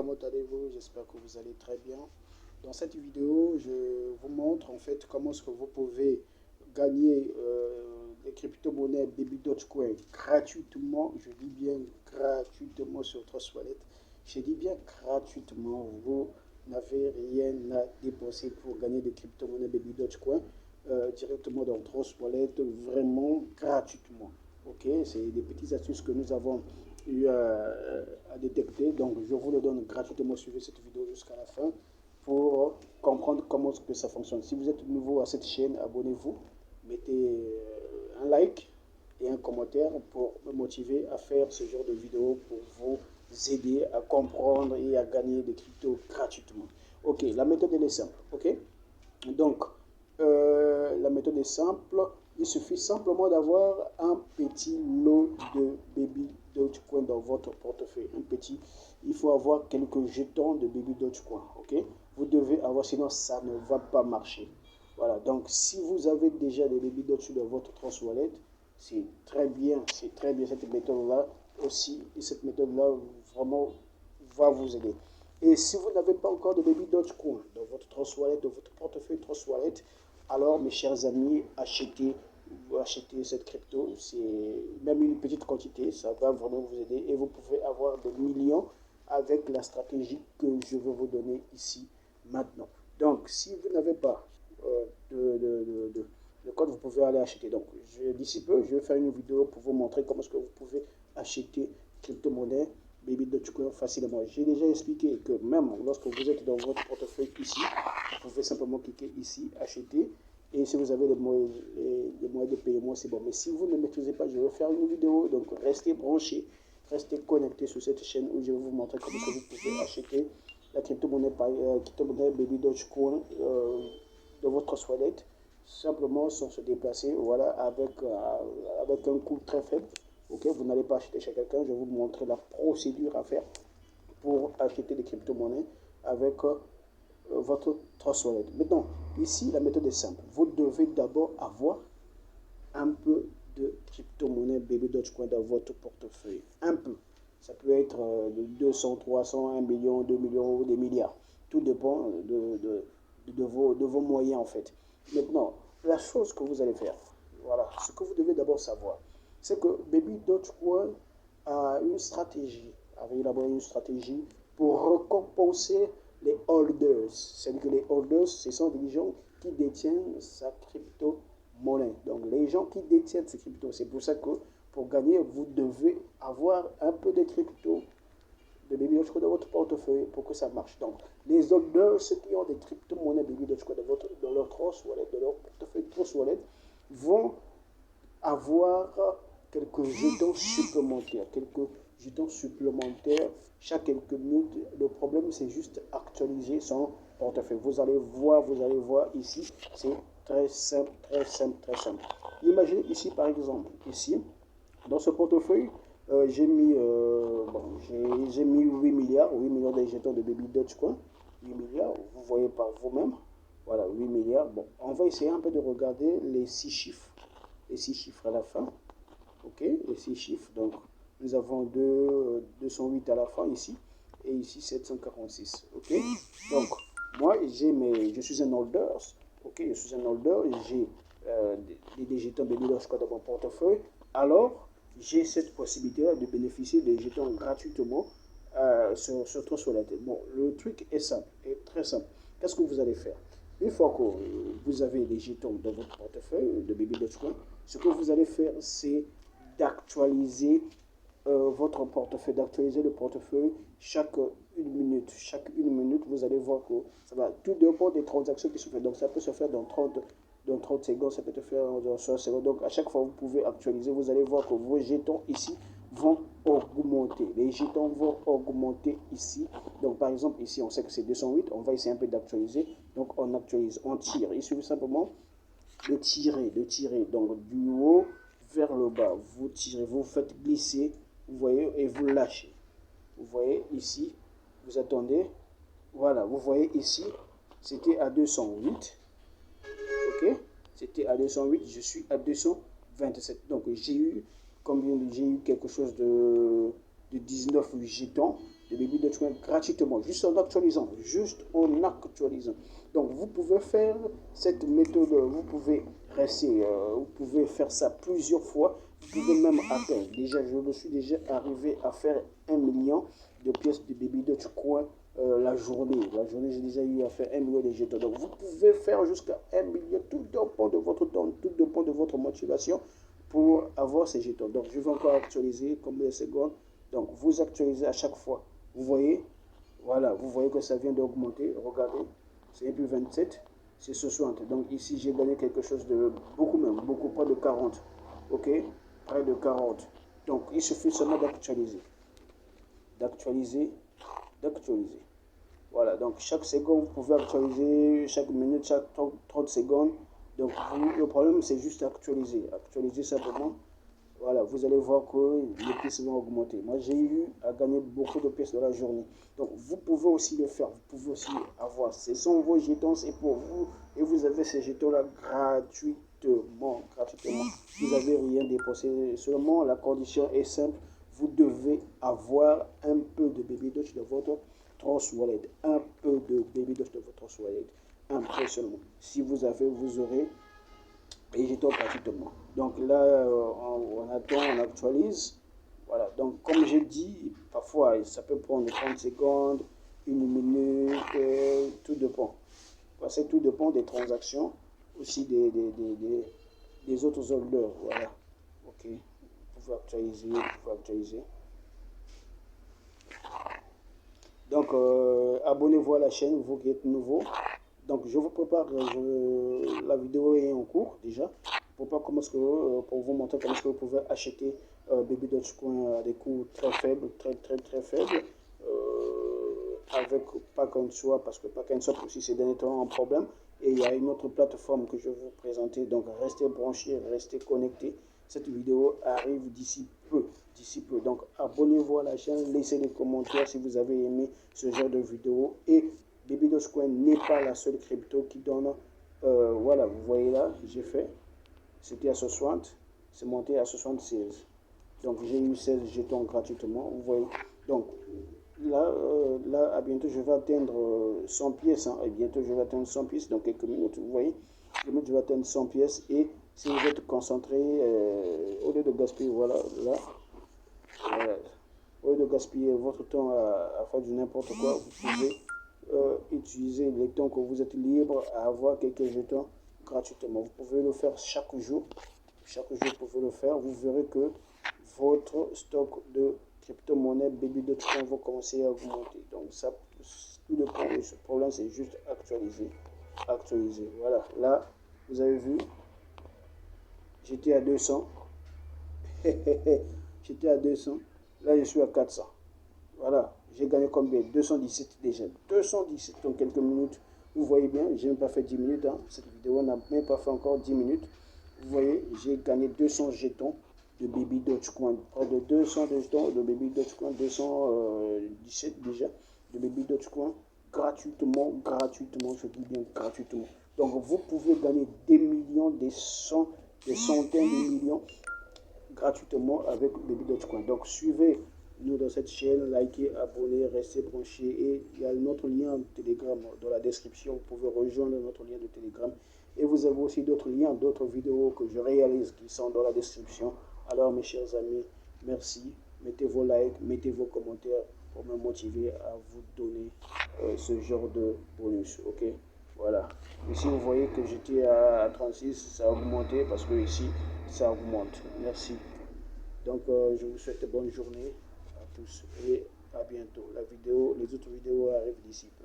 comment allez-vous? J'espère que vous allez très bien. Dans cette vidéo, je vous montre en fait comment est-ce que vous pouvez gagner des crypto-monnaies Baby Dogecoin gratuitement. Je dis bien gratuitement sur Trust Wallet. Je dis bien gratuitement. Vous n'avez rien à dépenser pour gagner des crypto-monnaies Baby Dogecoin directement dans Trust Wallet, vraiment gratuitement. Ok, c'est des petites astuces que nous avons eu à détecter. Donc, je vous le donne gratuitement. Suivez cette vidéo jusqu'à la fin pour comprendre comment que ça fonctionne. Si vous êtes nouveau à cette chaîne, abonnez-vous, mettez un like et un commentaire pour me motiver à faire ce genre de vidéo pour vous aider à comprendre et à gagner des cryptos gratuitement. Ok, la méthode elle est simple. Ok, donc la méthode est simple. Il suffit simplement d'avoir un petit lot de Baby Dogecoin dans votre portefeuille. Un petit, il faut avoir quelques jetons de Baby Dogecoin. Ok, vous devez avoir, sinon ça ne va pas marcher. Voilà, donc si vous avez déjà des Baby Dogecoin dans votre Trust Wallet, c'est très bien cette méthode-là aussi. Et cette méthode-là vraiment va vous aider. Et si vous n'avez pas encore de Baby Dogecoin dans votre Trust Wallet, dans votre portefeuille Trust Wallet, alors mes chers amis, achetez cette crypto. C'est même une petite quantité, ça va vraiment vous aider et vous pouvez avoir des millions avec la stratégie que je vais vous donner ici maintenant. Donc, si vous n'avez pas de code, vous pouvez aller acheter. Donc, d'ici peu, je vais faire une vidéo pour vous montrer comment est-ce que vous pouvez acheter crypto-monnaie Baby Dogecoin facilement. J'ai déjà expliqué que même lorsque vous êtes dans votre portefeuille ici, vous pouvez simplement cliquer ici, acheter. Et si vous avez les moyens de paiement, c'est bon. Mais si vous ne maîtrisez pas, je vais faire une vidéo. Donc, restez branchés, restez connectés sur cette chaîne où je vais vous montrer comment vous pouvez acheter la crypto-monnaie Baby Dogecoin de votre wallet, simplement sans se déplacer, voilà, avec un coût très faible. Ok, vous n'allez pas acheter chez quelqu'un. Je vais vous montrer la procédure à faire pour acheter des crypto-monnaies avec votre Trust Wallet. Maintenant, ici, la méthode est simple. Vous devez d'abord avoir un peu de crypto-monnaie Baby Dogecoin dans votre portefeuille. Un peu. Ça peut être de 200, 300, 1 million, 2 millions ou des milliards. Tout dépend de vos moyens en fait. Maintenant, la chose que vous allez faire, voilà, ce que vous devez d'abord savoir, c'est que Baby Dogecoin a une stratégie, pour récompenser les holders. C'est-à-dire que les holders, ce sont des gens qui détiennent sa crypto-monnaie. Donc, les gens qui détiennent ces cryptos, c'est pour ça que pour gagner, vous devez avoir un peu de crypto, de Baby Dogecoin dans votre portefeuille pour que ça marche. Donc, les holders, ceux qui ont des crypto-monnaies Baby Dogecoin dans leur Trust Wallet, dans leur portefeuille Trust Wallet, vont avoir quelques jetons supplémentaires chaque quelques minutes. Le problème, c'est juste actualiser son portefeuille. Vous allez voir ici, c'est très simple. Imaginez ici, par exemple, ici, dans ce portefeuille, j'ai mis 8 milliards de jetons de Baby Dogecoin. 8 milliards, vous voyez par vous-même. Voilà, 8 milliards. Bon, on va essayer un peu de regarder les 6 chiffres. Les 6 chiffres à la fin. Ok, les 6 chiffres. Donc, nous avons 208 à la fin ici. Et ici, 746. Ok, donc, moi, je suis un holder. Ok, je suis un holder. J'ai des jetons Baby Dogecoin dans mon portefeuille. Alors, j'ai cette possibilité de bénéficier des jetons gratuitement sur Trust Wallet. Bon, le truc est simple, est très simple. Qu'est-ce que vous allez faire? Une fois que vous avez les jetons dans votre portefeuille de Baby Dogecoin, ce que vous allez faire, c'est d'actualiser votre portefeuille, d'actualiser le portefeuille chaque une minute. Chaque une minute, vous allez voir que ça va tout dépend des transactions qui se font. Donc, ça peut se faire dans 30 secondes, ça peut se faire dans 60 secondes. Donc, à chaque fois, vous pouvez actualiser. Vous allez voir que vos jetons ici vont augmenter. Les jetons vont augmenter ici. Donc, par exemple, ici, on sait que c'est 208. On va essayer un peu d'actualiser. Donc, on actualise, on tire. Il suffit simplement de tirer. Donc, du haut vers le bas. Vous tirez, vous faites glisser, vous voyez, et vous lâchez. Vous voyez ici, vous attendez. Voilà, vous voyez ici, c'était à 208. Ok, c'était à 208, je suis à 227. Donc, j'ai eu quelque chose de 19 jetons. de Baby Dogecoin gratuitement, juste en actualisant, Donc vous pouvez faire cette méthode, vous pouvez rester, vous pouvez faire ça plusieurs fois, vous pouvez même atteindre. Déjà, je me suis déjà arrivé à faire 1 million de pièces de Baby Dogecoin la journée. La journée, j'ai déjà eu à faire 1 million de jetons. Donc vous pouvez faire jusqu'à 1 million, tout dépend de votre temps, tout dépend de votre motivation pour avoir ces jetons. Donc je vais encore actualiser combien de secondes. Donc vous actualisez à chaque fois. Vous voyez, voilà, vous voyez que ça vient d'augmenter. Regardez, c'est plus 27, c'est 60. Donc ici j'ai gagné quelque chose de beaucoup même, beaucoup, près de 40. Ok, près de 40. Donc il suffit seulement d'actualiser, d'actualiser, d'actualiser. Voilà, donc chaque seconde, vous pouvez actualiser, chaque minute, chaque 30 secondes. Donc le problème, c'est juste actualiser. Actualiser simplement. Voilà, vous allez voir que les pièces vont augmenter. Moi, j'ai eu à gagner beaucoup de pièces dans la journée. Donc, vous pouvez aussi le faire. Vous pouvez aussi avoir. Ce sont vos jetons, c'est pour vous. Et vous avez ces jetons-là gratuitement. Gratuitement. Vous n'avez rien dépensé. Seulement, la condition est simple. Vous devez avoir un peu de Baby Doge dans votre Trust Wallet. Un peu de Baby Doge dans votre Trust Wallet. Un peu seulement. Si vous avez, vous aurez et jetons gratuitement. Donc là, on attend, on actualise. Voilà, donc comme j'ai dit, parfois ça peut prendre 30 secondes, 1 minute, tout dépend. Parce que tout dépend des transactions, aussi des autres ordres. Voilà, ok, vous pouvez actualiser, vous pouvez actualiser. Donc, abonnez-vous à la chaîne, vous qui êtes nouveau. Donc, je vous prépare, la vidéo est en cours déjà. Pour vous montrer comment est-ce que vous pouvez acheter Baby Dogecoin à des coûts très faibles, très faibles. Avec Pack and Swap, parce que Pack and Swap aussi ces derniers temps un problème. Et il y a une autre plateforme que je vais vous présenter. Donc, restez branchés, restez connectés. Cette vidéo arrive d'ici peu. Donc, abonnez-vous à la chaîne, laissez des commentaires si vous avez aimé ce genre de vidéo. Et Baby Dogecoin n'est pas la seule crypto qui donne. Voilà, vous voyez là, j'ai fait. C'était à 60, c'est monté à 76. Donc, j'ai eu 16 jetons gratuitement. Vous voyez. Donc, là, à bientôt, je vais atteindre 100 pièces. Hein, et bientôt, je vais atteindre 100 pièces dans quelques minutes. Vous voyez. Je vais atteindre 100 pièces. Et si vous êtes concentré, au lieu de gaspiller, voilà, là. Au lieu de gaspiller votre temps à faire du n'importe quoi, vous pouvez utiliser les temps que vous êtes libre à avoir quelques jetons gratuitement. Vous pouvez le faire chaque jour. Chaque jour, vous pouvez le faire. Vous verrez que votre stock de crypto-monnaie Baby Dogecoin va commencer à augmenter. Donc, ça, tout dépend. Ce problème, c'est juste actualiser. Actualiser. Voilà. Là, vous avez vu, j'étais à 200. J'étais à 200. Là, je suis à 400. Voilà. J'ai gagné combien? 217 déjà. 217 dans quelques minutes. Vous voyez bien, je n'ai pas fait 10 minutes. Hein. Cette vidéo n'a même pas fait encore 10 minutes. Vous voyez, j'ai gagné 200 jetons de Baby Dogecoin. Près de 200 jetons de Baby Dogecoin. 217 déjà de Baby Dogecoin. Gratuitement, je dis bien gratuitement. Donc, vous pouvez gagner des millions, des centaines de millions gratuitement avec Baby Dogecoin. Donc, suivez-nous dans cette chaîne, likez, abonnez, restez branchés. Et il y a notre lien Telegram dans la description. Vous pouvez rejoindre notre lien de Telegram. Et vous avez aussi d'autres liens, d'autres vidéos que je réalise qui sont dans la description. Alors, mes chers amis, merci. Mettez vos likes, mettez vos commentaires pour me motiver à vous donner ce genre de bonus. Ok, voilà. Ici, vous voyez que j'étais à 36, ça a augmenté parce que ici, ça augmente. Merci. Donc, je vous souhaite bonne journée à tous et à bientôt. Les autres vidéos arrivent d'ici peu.